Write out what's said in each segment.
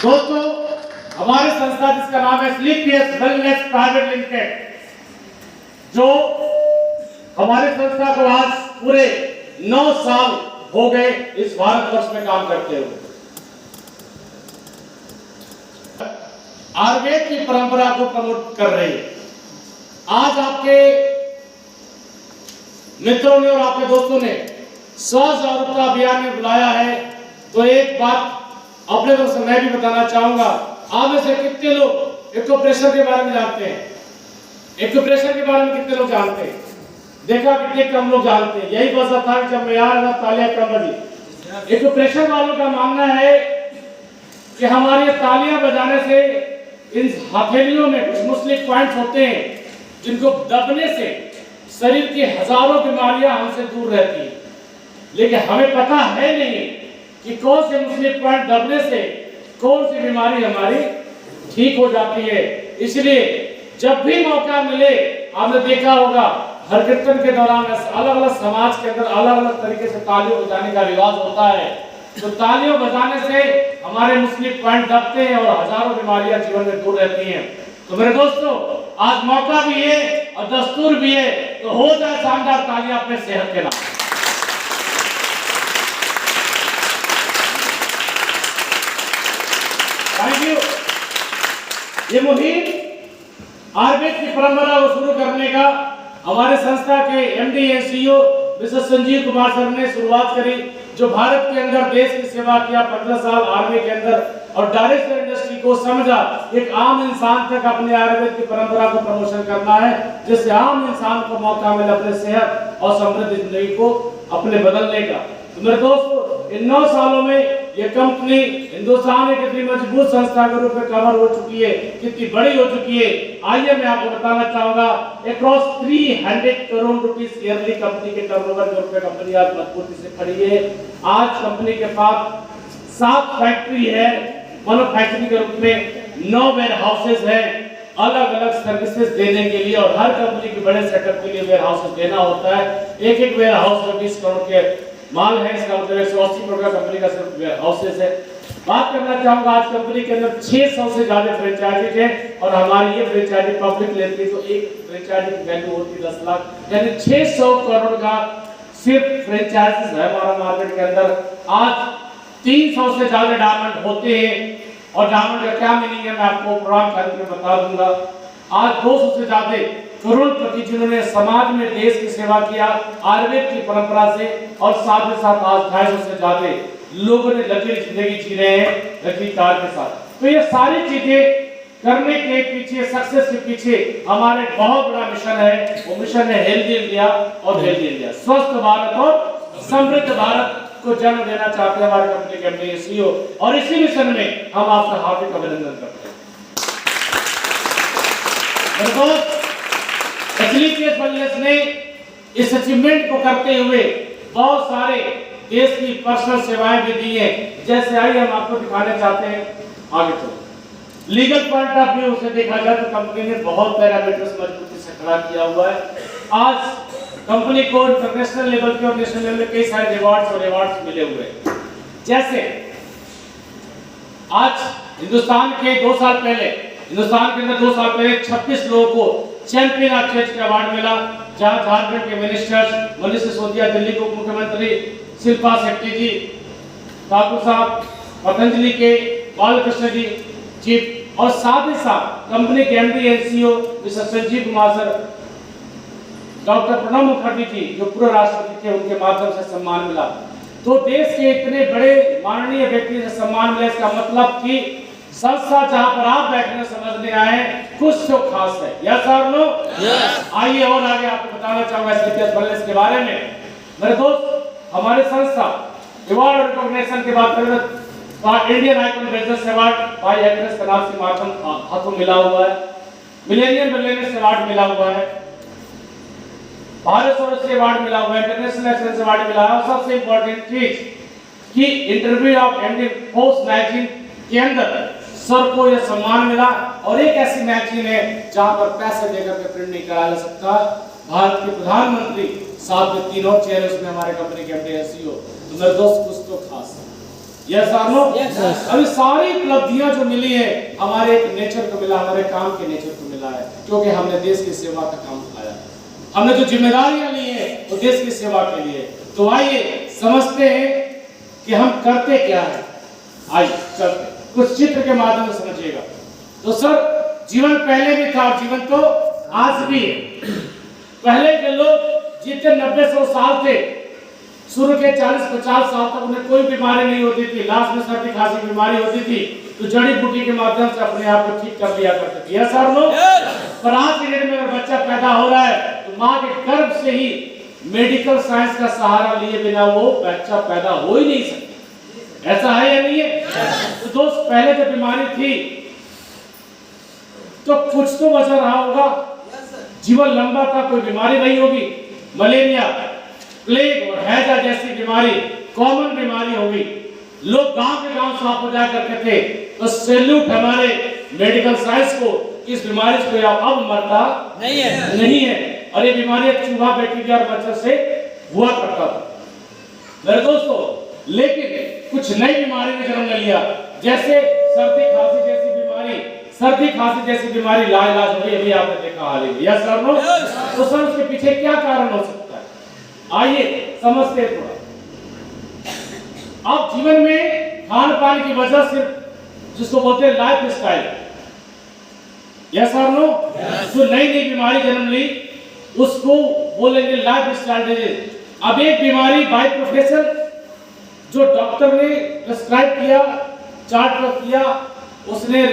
दोस्तों, हमारी संस्था जिसका नाम है स्लीपियस वेलनेस प्राइवेट लिमिटेड, जो हमारी संस्था को आज पूरे 9 साल हो गए इस भारतवर्ष में काम करते हुए, आयुर्वेद की परंपरा को प्रमोट कर रही है। आज आपके मित्रों ने और आपके दोस्तों ने स्वास्थ्य जागरूकता अभियान में बुलाया है, तो एक बात अपने तरफ से मैं भी बताना चाहूंगा। आप में से कितने लोग एक्यूप्रेशर के बारे में जानते हैं? एक्यूप्रेशर के बारे में कितने लोग जानते हैं? देखा कितने कम लोग जानते हैं। यही वजह था कि जब मैं आ रहा था तालियां कम बजी। एक्यूप्रेशर वालों का मानना है कि हमारी तालियां बजाने से इन हथेलियों में कुछ मुस्लिम पॉइंट्स होते हैं जिनको दबने से शरीर की हजारों बीमारियां हमसे दूर रहती हैं, लेकिन हमें पता है नहीं कि कौन से मुस्लिम पॉइंट दबने से कौन सी बीमारी हमारी ठीक हो जाती है। इसलिए जब भी मौका मिले, आपने देखा होगा हर कीर्तन के दौरान अलग अलग समाज के अंदर अलग अलग तरीके से तालियां बजाने का रिवाज होता है, तो तालियां बजाने से हमारे मुस्लिम पॉइंट दबते हैं और हजारों बीमारियां जीवन में दूर रहती हैं। तो मेरे दोस्तों, आज मौका भी है और दस्तूर भी है, तो हो जाए शानदार तालियां अपने सेहत के नाम। Thank you. ये मुहिम आयुर्वेद की परंपरा को शुरू करने का हमारे संस्था के MD and CEO mister Sanjeev Kumar sir ने शुरुआत करी, जो भारत के अंदर देश की सेवा किया 15 साल आर्मी के अंदर, और डायरेक्ट इंडस्ट्री को समझा एक आम इंसान तक अपने आयुर्वेद की परंपरा को प्रमोशन करना है, जिससे आम इंसान को मौका मिले अपने सेहत और समृद्ध जिंदगी को अपने बदलने का। तो मेरे दोस्तों, इन 9 सालों में ये कंपनी हिंदुस्तान में कितनी मजबूत संस्था के रूप में कवर हो चुकी है, कितनी बड़ी हो चुकी है, आइए मैं आपको बताना चाहूंगा। Across 300 crore rupees yearly company के टर्नओवर के रूप में कंपनी आज मजबूती से खड़ी है। आज कंपनी के पास 7 फैक्ट्री है, मैन्युफैक्चरिंग के रूप में 9 वेयर हाउसेज है अलग अलग सर्विसेज देने के लिए, और हर कंपनी के बड़े सेटअप के लिए वेयर हाउसेज देना होता है। एक वेयर हाउस में 20 करोड़ के माल है, इसका मतलब 180 करोड़ का कंपनी का सिर्फ वेयर हाउसेज है। बात करना चाहूंगा, आज कंपनी के अंदर 600 से ज्यादा फ्रेंचाइजी है, और हमारी ये फ्रेंचाइजी पब्लिक लेती है, तो एक फ्रेंचाइजी की वैल्यू होती है 10 लाख, यानी 600 करोड़ का सिर्फ फ्रेंचाइजीज है हमारा मार्केट के अंदर। आज 300 से ज्यादा डायमंड होते हैं, और डायमंड का क्या मीनिंग है मैं आपको प्रोग्राम के अंत में बता दूंगा। आज 200 से ज्यादा करोड़पति जिन्होंने समाज में देश की सेवा किया आयुर्वेद की परंपरा से, और साथ ही साथ आज 250 से ज्यादा लोगों ने लग्जरी जिंदगी जी रहे हैं लग्जरी कार के साथ। तो ये सारी चीजें करने के पीछे, सक्सेस के पीछे हमारे बहुत बड़ा मिशन है। वो मिशन है हेल्दी इंडिया, और हेल्दी इंडिया स्वस्थ भारत और समृद्ध भारत को जन्म देना चाहते हैं हमारे कंपनी के एमडी सीईओ, और इसी मिशन में हम आपका हार्दिक अभिनंदन करते हैं। स्लीपियस वेलनेस ने इस अचीवमेंट को करते हुए बहुत सारे देश की पर्सनल सेवाएं भी दी हैं, जैसे आइए हम आपको दिखाने चाहते हैं। आगे चलो, लीगल पॉइंट ऑफ व्यू से देखा जाए तो कंपनी ने बहुत पैरामीटर्स मजबूती से खड़ा किया हुआ है। आज कंपनी को इंटरनेशनल लेवल के और नेशनल लेवल के कई सारे अवार्ड्स मिले हुए हैं। जैसे आज हिंदुस्तान के 2 साल पहले, हिंदुस्तान के अंदर 2 साल पहले 26 लोगों को चैंपियन ऑफ चेंज का अवार्ड मिला, जहां झारखंड के मिनिस्टर्स मनीष सिसोदिया, दिल्ली के उप मुख्यमंत्री शिल्पा शेट्टी जी, ठाकुर साहब, पतंजलि के बालकृष्ण जी चीफ, और साथ ही साथ कंपनी के MD and CEO mister Sanjeev Kumar sir, doctor Pranab Mukherjee ji जो पूर्व राष्ट्रपति थे, उनके माध्यम से सम्मान मिला। तो देश के इतने बड़े माननीय व्यक्ति से सम्मान मिला, इसका मतलब कि संस्था जहां पर आप बैठने समझने आए कुछ तो खास है। यस और नो? यस। आइए और आगे आपको बताना चाहूंगा स्लीपियस वेलनेस के बारे में। मेरे दोस्त, हमारे संस्था अवार्ड और रिकॉग्निशन की बात करें तो Indian icon business award bye actress का नाम से माध्यम हाथों मिला हुआ है, मिलेनियम वेलनेस अवार्ड मिला हुआ है, भारत सर्वश्रेष्ठ अवार्ड मिला हुआ है, इंटरनेशनल एक्सेलेंस अवार्ड मिला है, और सबसे इंपॉर्टेंट चीज कि interview of MD post magazine के अंदर सर को यह सम्मान मिला, और एक ऐसी मैगजीन है जहां पर पैसे देकर के प्रिंट नहीं कराया जा सकता। भारत के प्रधानमंत्री साथ में 3 और चेहरे उसमें हमारे कंपनी के एमडी सीईओ। तो मेरे दोस्त कुछ तो खास है। यस और नो? अभी सारी उपलब्धियां जो मिली है हमारे एक नेचर को मिला, हमारे काम के नेचर को मिला है, क्योंकि हमने देश की सेवा का काम उठाया, हमने जो जिम्मेदारियां ली है वो देश की सेवा के लिए। तो आइए समझते हैं कि हम करते क्या है। आइए चलते कुछ चित्र के माध्यम से समझिएगा। तो सर जीवन पहले भी था, जीवन तो आज भी है। पहले के लोग जितने 90-100 साल थे, शुरू के 40-50 साल तक उन्हें कोई बीमारी नहीं होती थी, लास्ट में सर्दी खांसी बीमारी होती थी तो जड़ी बूटी के माध्यम से अपने आप को ठीक कर लिया करते थे। यस और नो? पर आज की डेट में अगर बच्चा पैदा हो रहा है तो माँ के गर्भ से ही मेडिकल साइंस का सहारा लिए बिना वो बच्चा पैदा हो ही नहीं सकता। ऐसा है या नहीं है? तो दोस्त पहले जो बीमारी थी तो कुछ तो वजह रहा होगा, जीवन लंबा था, कोई बीमारी नहीं होगी। मलेरिया, प्लेग और हैजा जैसी बीमारी कॉमन बीमारी होगी। लोग गांव के गांव साफ हो जाया करते थे। तो सैल्यूट हमारे मेडिकल साइंस को, इस बीमारी से अब मरता नहीं है। और ये बीमारी चूहा, बैक्टीरिया और मच्छर से हुआ करता था मेरे दोस्तों। लेकिन कुछ नई बीमारी ने जन्म ले लिया, जैसे सर्दी खांसी जैसी बीमारी। सर्दी खांसी जैसी बीमारी लाइलाज हो गई, अभी आपने देखा हाल ही। Yes sir no? तो सर उसके पीछे क्या कारण हो सकता है, आइए समझते हैं थोड़ा। अब जीवन में खान पान की वजह से, जिसको बोलते हैं लाइफ स्टाइल, यस और नो? जो नई नई बीमारी जन्म ली उसको बोलेंगे लाइफ स्टाइल डिजीज। अब एक बीमारी बाय प्रोफेशन जो डॉक्टर ने प्रिस्क्राइब किया, चार्ट पर किया, उसने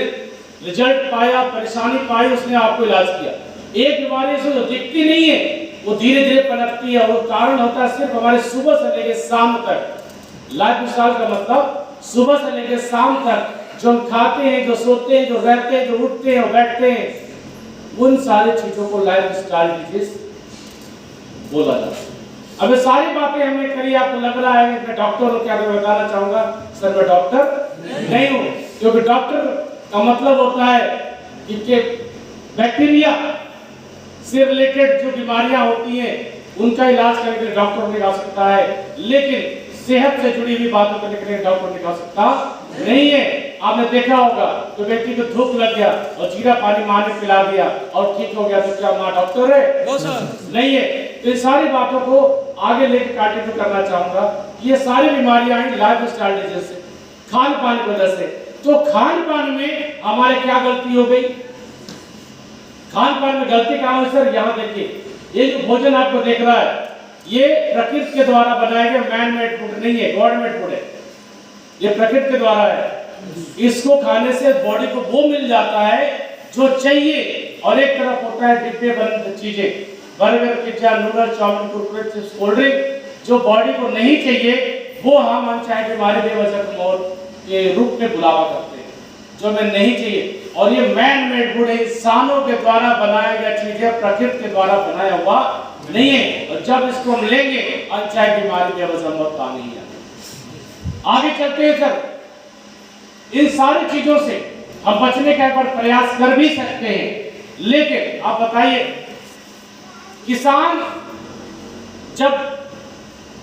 रिजल्ट पाया, परेशानी पाई, उसने आपको इलाज किया। एक बीमारी से जो दिखती नहीं है वो धीरे धीरे पनपती है, और कारण होता है सिर्फ हमारे सुबह से लेकर शाम तक। लाइफ स्टाइल का मतलब सुबह से लेकर शाम तक जो हम खाते हैं, जो सोते हैं, जो रहते हैं, जो उठते हैं, बैठते हैं, उन सारी चीजों को लाइफ स्टाइल डिजीज बोला जाता है। अब ये सारी बातें हमने करी, आपको लग रहा है मैं डॉक्टर हूं, क्या मैं बताना चाहूंगा सर मैं डॉक्टर नहीं हूं, क्योंकि डॉक्टर का मतलब होता है कि बैक्टीरिया से रिलेटेड जो बीमारियां होती हैं उनका इलाज करने के लिए डॉक्टर निकाल सकता है, लेकिन सेहत से जुड़ी हुई बातों करने के लिए डॉक्टर निकाल सकता नहीं है। आपने देखा होगा तो व्यक्ति को धूप लग गया और जीरा पानी मां ने पिला दिया और ठीक हो गया, तो क्या मां डॉक्टर है? नहीं है। तो इन सारी बातों को आगे लेकर कंटिन्यू करना चाहूंगा। ये सारी बीमारियां हैं लाइफ स्टाइल डिजीज से, खान पान की वजह से। तो खान पान में हमारे क्या गलती हो गई? खान पान में गलती कहां हुई सर? यहाँ देखिए, ये जो भोजन आपको देख रहा है ये प्रकृति के द्वारा बनाया गया मैन मेड फूड नहीं है, गॉड मेड फूड है। ये प्रकृति के द्वारा है। इसको खाने से बॉडी को वो मिल जाता है जो चाहिए, और एक तरफ होता है डिब्बे बंद चीजें, burger, pizza, noodles, chowmein, Kurkure, chips, cold drink, जो बॉडी को नहीं चाहिए वो हम अनचाही बीमारी बेवजह मौत के रूप में बुलावा करते हैं, जो हमें नहीं चाहिए। और ये मैन मेड फूड है, इंसानों के द्वारा बनाया गया चीज है, प्रकृति के द्वारा बनाया हुआ नहीं है। और जब इसको हम लेंगे अनचाही बीमारी बेवजह मौत का नहीं है। आगे चलते हैं सर, इन सारी चीजों से हम बचने का एक बार प्रयास कर भी सकते हैं, लेकिन आप बताइए किसान जब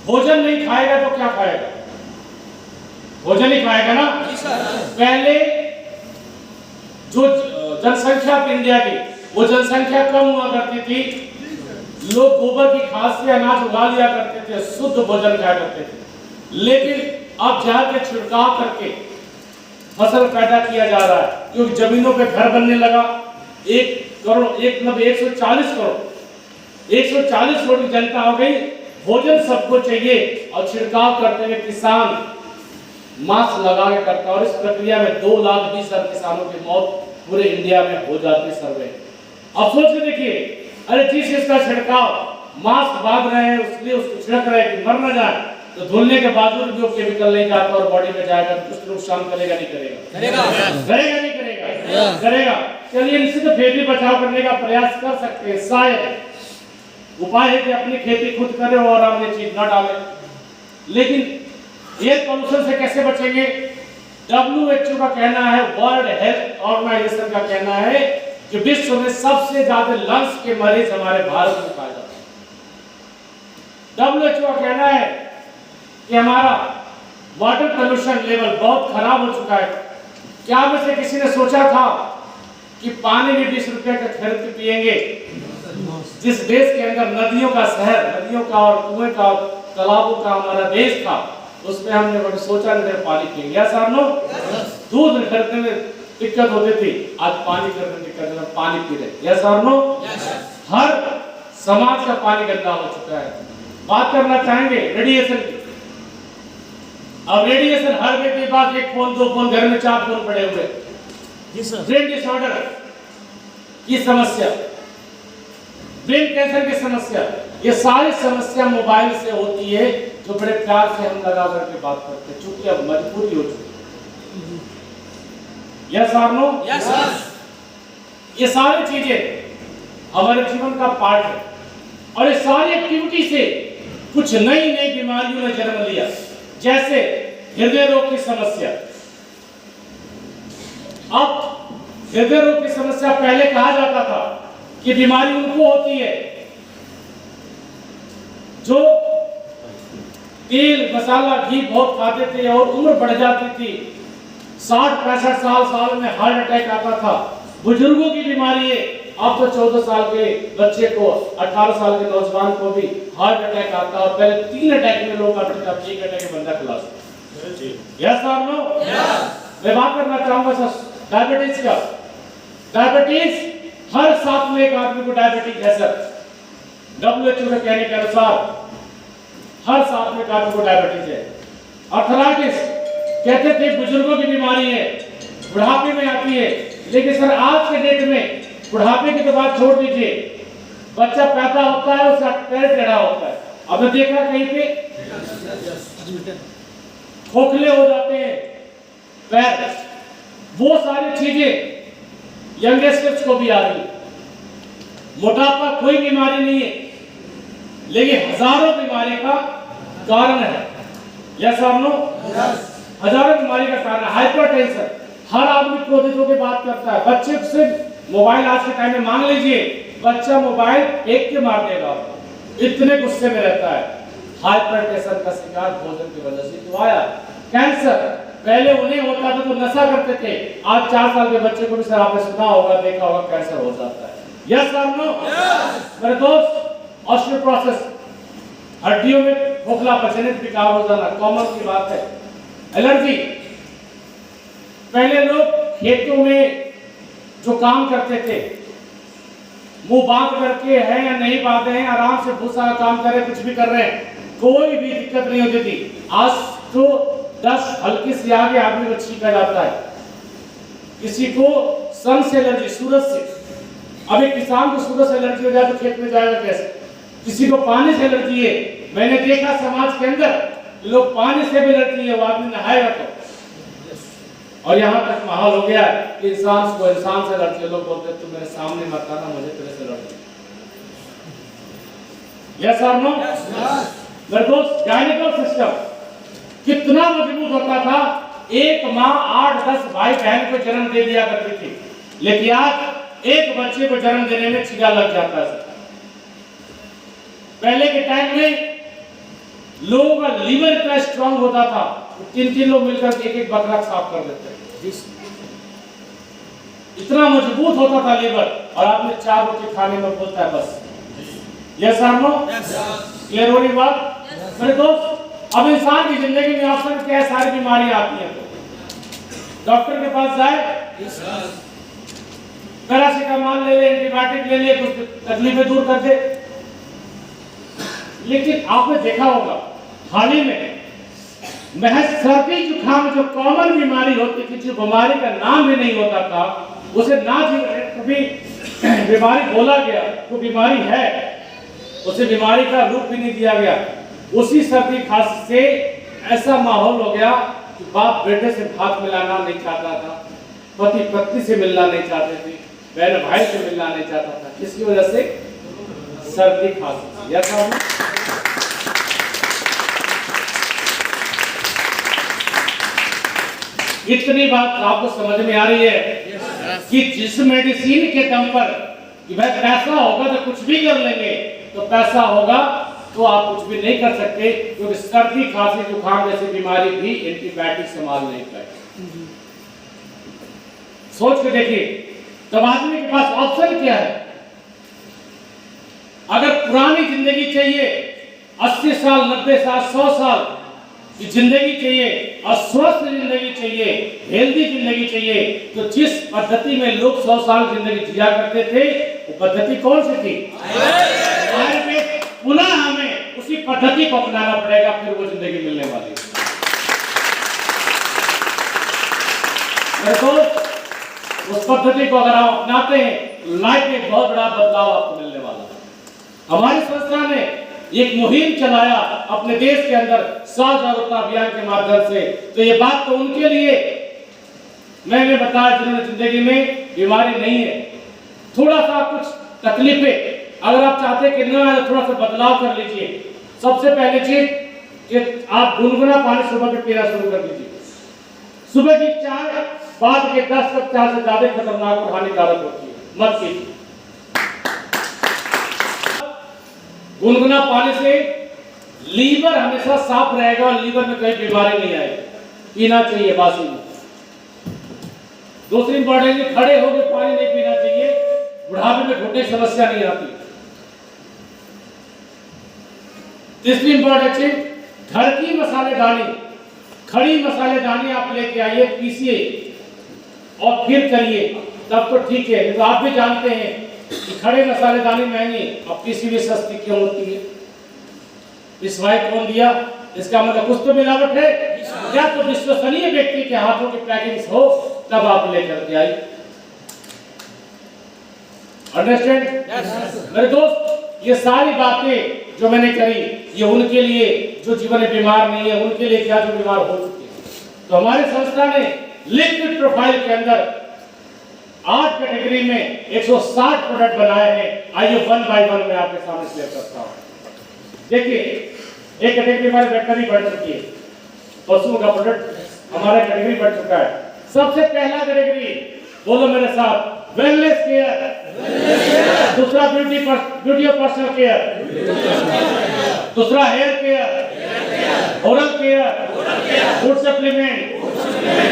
भोजन नहीं खाएगा तो क्या खाएगा? भोजन ही खाएगा ना। पहले जो जनसंख्या थी इंडिया की, वो जनसंख्या कम हुआ करती थी, लोग गोबर की खाद से अनाज उगा लिया करते थे, शुद्ध भोजन खाया करते थे। लेकिन अब जहां के छिड़काव करके फसल पैदा किया जा रहा है, क्योंकि जमीनों पे घर बनने लगा। 140 करोड़ की जनता हो गई, भोजन सबको चाहिए, और छिड़काव करते हुए किसान मास्क लगा के करता है, और इस प्रक्रिया में 2,20,000 किसानों की मौत पूरे इंडिया में हो जाती सर्वे। अब सोच के देखिए, अरे जिस इसका छिड़काव मास्क बांध रहे हैं उसलिए उसको छिड़क रहे हैं कि मर न जाए, तो धुलने के बावजूद भी वो केमिकल नहीं जाता और बॉडी में जाएगा, कुछ नुकसान करेगा नहीं करेगा? करेगा नहीं करेगा? करेगा। चलिए इनसे तो फिर भी बचाव करने का प्रयास कर सकते हैं। शायद उपाय है कि अपनी खेती खुद करें और हम ये चीज न डालें। लेकिन एयर पोल्यूशन से कैसे बचेंगे? WHO का कहना है, वर्ल्ड हेल्थ ऑर्गेनाइजेशन का कहना है कि विश्व में सबसे ज्यादा लंग्स के मरीज हमारे भारत में पाए जाते हैं। WHO का कहना है कि हमारा वाटर पोल्यूशन लेवल बहुत खराब हो चुका है। क्या में से किसी ने सोचा था कि पानी भी 20 रुपए का खरीद के पिएंगे? जिस देश के अंदर नदियों का शहर, नदियों का और कुएं का, तालाबों का हमारा देश था, उसमें हमने कभी सोचा नहीं था पानी पिएंगे। या सामनो दूध खरीदने में दिक्कत होती थी, आज पानी खरीदने में दिक्कत है, पानी पी रहे। या सामनो हर समाज का पानी गंदा हो चुका है। बात करना चाहेंगे रेडिएशन की। अब रेडिएशन हर व्यक्ति के पास 1 फोन 2 फोन, घर में 4 फोन पड़े हुए। ब्रेन डिसऑर्डर की समस्या, ब्रेन कैंसर की समस्या, ये सारी समस्या मोबाइल से होती है, जो बड़े प्यार से हम लगा करके बात करते हैं, चूंकि अब मजबूरी हो चुकी है। यस और नो? ये सारी चीजें हमारे जीवन का पार्ट है, और इस सारी एक्टिविटी से कुछ नई नई बीमारियों ने जन्म लिया, जैसे हृदय रोग की समस्या। अब हृदय रोग की समस्या पहले कहा जाता था कि बीमारी उनको होती है जो तेल मसाला घी बहुत खाते थे और उम्र बढ़ जाती थी। 60-65 साल में हार्ट अटैक आता था। बुजुर्गों की बीमारी है, अब तो 14 साल के बच्चे को, 18 साल के नौजवान को भी हार्ट अटैक आता है, और पहले 3 अटैक में लोग आते थे, 1 अटैक में बंदा खलास। यस और नो? मैं बात करना चाहूंगा सर डायबिटीज का। डायबिटीज हर 7 में एक आदमी को डायबिटीज है सर। WHO के कहने के अनुसार हर 7 में एक आदमी को डायबिटीज है। आर्थराइटिस कहते थे बुजुर्गों की बीमारी है, बुढ़ापे में आती है, लेकिन सर आज के डेट में बुढ़ापे की तो बात छोड़ दीजिए, बच्चा पैदा होता है उसका पैर टेढ़ा होता है। अब देखा कहीं पे खोखले हो जाते हैं पैर, वो सारी चीजें यंगस्टर्स को भी आ रही है। मोटापा कोई बीमारी नहीं है, लेकिन हजारों बीमारी का कारण है। यस और नो? हजारों बीमारी का कारण है। हाइपरटेंशन, हर आदमी क्रोधित होकर बात करता है। बच्चे से मोबाइल आज के टाइम में मांग लीजिए, बच्चा मोबाइल फेंक के मार देगा, इतने गुस्से में रहता है। हाइपरटेंशन का शिकार भोजन की वजह से तो आया। कैंसर पहले उन्हें होता था तो नशा करते थे, आज 4 साल के बच्चे को भी सर आपने सुना होगा, देखा होगा, कैंसर हो जाता है। यस और नो? मेरे दोस्त, ऑस्टियोपोरोसिस, हड्डियों में खोखला पचनित विकार हो जाना कॉमन की बात है। एलर्जी, पहले लोग खेतों में जो काम करते थे, मुंह बांध करके है या नहीं बांधे हैं, आराम से भूसा का काम कर रहे, कुछ भी कर रहे हैं, कोई भी दिक्कत नहीं होती थी। आज तो 10 हल्की सी आगे आदमी को छींका जाता है। किसी को सन से एलर्जी, सूरज से। अब एक किसान को सूरज से एलर्जी हो जाए तो खेत में जाएगा कैसे? किसी को पानी से एलर्जी है, मैंने देखा समाज के अंदर लोग पानी से भी एलर्जी है, वो आदमी नहाएगा तो। और यहाँ तक माहौल हो गया कि इंसान को इंसान से एलर्जी, लोग बोलते हैं तू मेरे सामने मत आना, मुझे तेरे से एलर्जी। यस और नो? मेरे दोस्त, गायनेकल सिस्टम कितना मजबूत होता था। एक माँ 8-10 भाई बहन को जन्म दे दिया करती थी, लेकिन आज एक बच्चे को जन्म देने में छीगा लग जाता है। पहले के टाइम में लोगों का लीवर इतना स्ट्रांग होता था, 3 लोग मिलकर एक बकरा साफ कर देते, इतना मजबूत होता था लीवर। और आपने 4 रोटी खाने में बोलता है बस। यस और नो? क्लियर हो रही बात? मेरे दोस्त, अब इंसान की जिंदगी में अक्सर क्या सारी बीमारियां आती हैं, तो डॉक्टर के पास जाए, पैरासीटामोल ले ले, एंटीबायोटिक ले ले, कुछ तकलीफें दूर कर दे। लेकिन आपने देखा होगा हाल ही में महज सर्दी जुकाम जो कॉमन बीमारी होती थी, जो बीमारी का नाम भी नहीं होता था, उसे ना कभी बीमारी बोला गया, वो बीमारी है, उसे बीमारी का रूप भी नहीं दिया गया। उसी सर्दी खांसी से ऐसा माहौल हो गया कि बाप बेटे से हाथ मिलाना नहीं चाहता था, पति पत्नी से मिलना नहीं चाहते थे, बहन भाई से मिलना नहीं चाहता था। किसकी वजह से? सर्दी खांसी। यह था इतनी बात आपको समझ में आ रही है कि जिस मेडिसिन के दम पर कि भाई पैसा होगा तो कुछ भी कर लेंगे, तो पैसा होगा तो आप कुछ भी नहीं कर सकते, क्योंकि सर्दी खांसी जुकाम जैसी बीमारी भी एंटीबायोटिक संभाल नहीं पाए। सोच के देखिए, तब आदमी के पास ऑप्शन क्या है? अगर पुरानी जिंदगी चाहिए, 80 साल 90 साल 100 साल की जिंदगी चाहिए और स्वस्थ जिंदगी चाहिए, हेल्दी जिंदगी चाहिए, तो जिस पद्धति में लोग 100 साल जिंदगी जिया करते थे, वो पद्धति कौन सी थी? आयुर्वेद। पुनः हमें उसी पद्धति को अपनाना पड़ेगा, फिर वो जिंदगी मिलने वाली है। उस पद्धति को अगर आप अपनाते हैं, लाइफ में बहुत बड़ा बदलाव आपको मिलने वाला है। हमारी संस्था ने एक मुहिम चलाया अपने देश के अंदर स्वास्थ्य जागरूकता अभियान के माध्यम से। तो ये बात तो उनके लिए मैंने बताया जिन्होंने जिंदगी में बीमारी नहीं है, थोड़ा सा कुछ तकलीफें अगर आप चाहते हैं कि न थोड़ा सा बदलाव कर लीजिए। सबसे पहले चीज कि आप गुनगुना पानी सुबह में पीना शुरू कर दीजिए। सुबह की चाय बाद के 10 कप चाय से ज्यादा खतरनाक और हानिकारक होती है, मत कीजिए। गुनगुना पानी से लीवर हमेशा साफ रहेगा और लीवर में कोई बीमारी नहीं आएगी, पीना चाहिए बासी में। दूसरी इंपॉर्टेंट, खड़े होकर पानी नहीं पीना चाहिए, बुढ़ापे में घुटने की समस्या नहीं आती। तीसरी इंपॉर्टेंट चीज, घर की मसालेदानी, खड़ी मसालेदानी आप लेके आइए, पीसिए और फिर करिए, तब तो ठीक है। तो आप भी जानते हैं कि खड़े मसालेदानी महंगी और पीसी हुई सस्ती क्यों होती है? पिसवाई कौन दिया? इसका मतलब कुछ तो मिलावट है, या तो विश्वसनीय व्यक्ति के हाथों की पैकिंग हो, तब आप लेकर के आई। अंडरस्टैंड? मेरे दोस्त, ये सारी बातें जो मैंने करी, ये उनके लिए जो जीवन में बीमार नहीं है, उनके लिए क्या जो बीमार हो चुके हैं। तो हमारी संस्था ने लिक्विड प्रोफाइल के अंदर 8 कैटेगरी में 160 प्रोडक्ट बनाए हैं। आइए वन बाय वन मैं आपके सामने शेयर करता हूं। देखिए, एक कैटेगरी हमारी वेटनरी बढ़ चुकी है, पशुओं का प्रोडक्ट हमारा कैटेगरी बढ़ चुका है। सबसे पहला कैटेगरी, बोलो मेरे साथ, वेलनेस केयर। दूसरा ब्यूटी और पर्सनल केयर। दूसरा hair care, oral care, food supplement,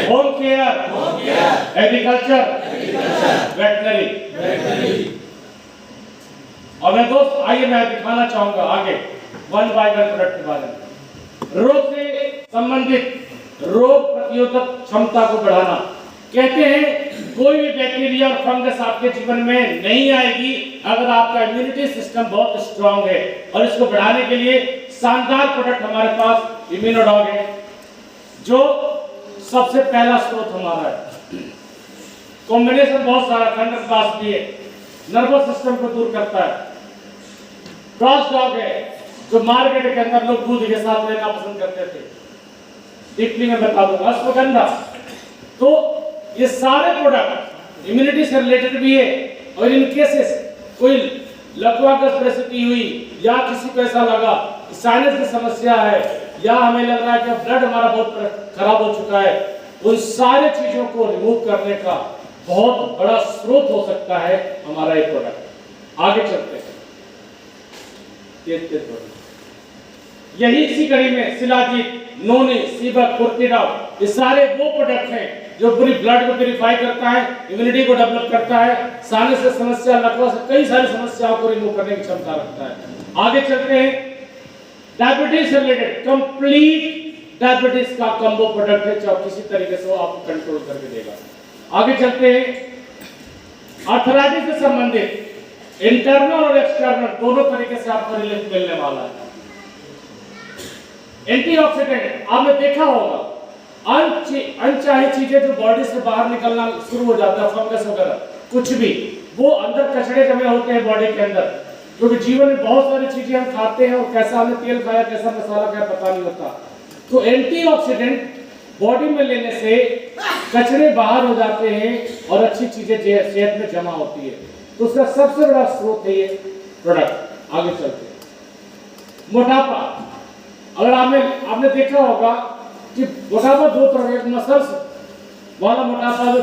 home care, agriculture, veterinary. और मैं दोस्त, आइए मैं दिखाना चाहूंगा आगे वन बाय वन प्रोडक्ट के बारे में। रोग से संबंधित रोग प्रतिरोधक क्षमता को बढ़ाना। कहते हैं कोई भी बैक्टीरिया और फंगस आपके जीवन में नहीं आएगी अगर आपका इम्यूनिटी सिस्टम बहुत स्ट्रांग है। और इसको बढ़ाने के लिए शानदार प्रोडक्ट हमारे पास इम्यूनोडॉग है, जो सबसे पहला स्रोत हमारा है। कॉम्बिनेशन बहुत सारा, थंडर पास भी है, नर्वस सिस्टम को दूर करता है। क्रॉस डॉग है, जो मार्केट के अंदर लोग दूध के साथ लेना पसंद करते थे, डीपली में बता दूंगा। अश्वगंधा। तो ये सारे प्रोडक्ट इम्यूनिटी से रिलेटेड भी है। और इन केसेस कोई लकवाग्रस्त परिस्थिति हुई, या किसी को ऐसा लगा कि साइनस की समस्या है, या हमें लग रहा है कि ब्लड हमारा बहुत खराब हो चुका है, उन सारे चीजों को रिमूव करने का बहुत बड़ा स्रोत हो सकता है हमारा ये प्रोडक्ट। आगे चलते हैं, यही इसी कड़ी में शिलाजीत, नोनी, सीबक, कुर्तीराव, ये सारे वो प्रोडक्ट हैं जो पूरी ब्लड को प्यूरिफाई करता है, इम्यूनिटी को डेवलप करता है, साइनस से समस्या, लकवा से कई सारी समस्याओं को रिमूव करने की क्षमता रखता है। आगे चलते हैं, डायबिटीज से रिलेटेड कंप्लीट डायबिटीज का कॉम्बो प्रोडक्ट है, जो किसी तरीके से वो आपको कंट्रोल करके देगा। आगे चलते हैं, आर्थराइटिस से संबंधित इंटरनल और एक्सटर्नल दोनों तरीके से आपको रिलीफ मिलने वाला है। एंटीऑक्सीडेंट, आपने देखा होगा अनचाही चीजें जो बॉडी से बाहर निकलना शुरू हो जाता है, फंगस वगैरह कुछ भी, वो अंदर कचरे जमे होते हैं बॉडी के अंदर, क्योंकि जीवन में बहुत सारी चीजें हम खाते हैं और कैसा हमने तेल खाया, कैसा मसाला खाया, पता नहीं होता। तो एंटीऑक्सीडेंट बॉडी में लेने से कचरे बाहर हो जाते हैं और अच्छी चीजें सेहत में जमा होती है। तो उसका सबसे बड़ा स्रोत है ये प्रोडक्ट। आगे चलते हैं, मोटापा। अगर आपने देखा होगा कि मोटापा दो तरह के, मसल्स वाला मोटापा